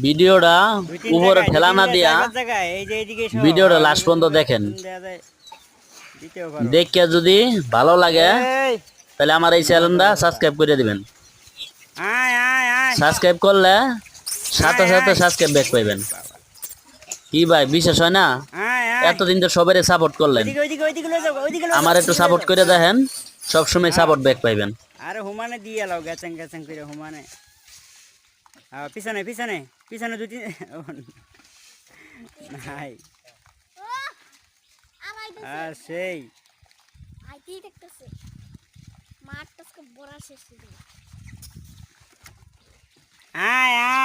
ভিডিওটা দুই তিন উপরে জায়গায় দুই ঠেলা না তিনটা দিয়া জায়গায় এই যে এইদিকে সহ ভিডিওটা লাস্ট যদি পর্যন্ত তোমরা দেখেন। দেয়া যায় দিতেও পারো। দেখে যদি ভালো লাগে এই তাহলে আমার এই বড় চ্যানেলটা বড় কথা। সাবস্ক্রাইব করে দিবেন। আয় আয় আয় সাবস্ক্রাইব করলে সাথে আয় সাথে আয় সাবস্ক্রাইব ব্যাক ওরে পাইবেন। বাবা কি ভাই বিশ্বাস হয় না? আয় আয় এতদিন তো সবাই সাপোর্ট করলেন, ওইদিকে ওইদিকে ওইদিকে লয়ে যাও ওইদিকে লয়ে যাও আমার একটু ওইদিকে লয়ে সাপোর্ট যাও। করে দেখেন, সবসময় হ্যাঁ সাপোর্ট ব্যাক পাইবেন। আরে হুমানে দিয়ে লাও গেছেন গেছেন করে হুমানে পিছনে পিছনে পিছনে দুটি নাই আর সেই আইতেই দেখতেছে মাঠটা বড় শেষ হয়ে গেল। আয় আয়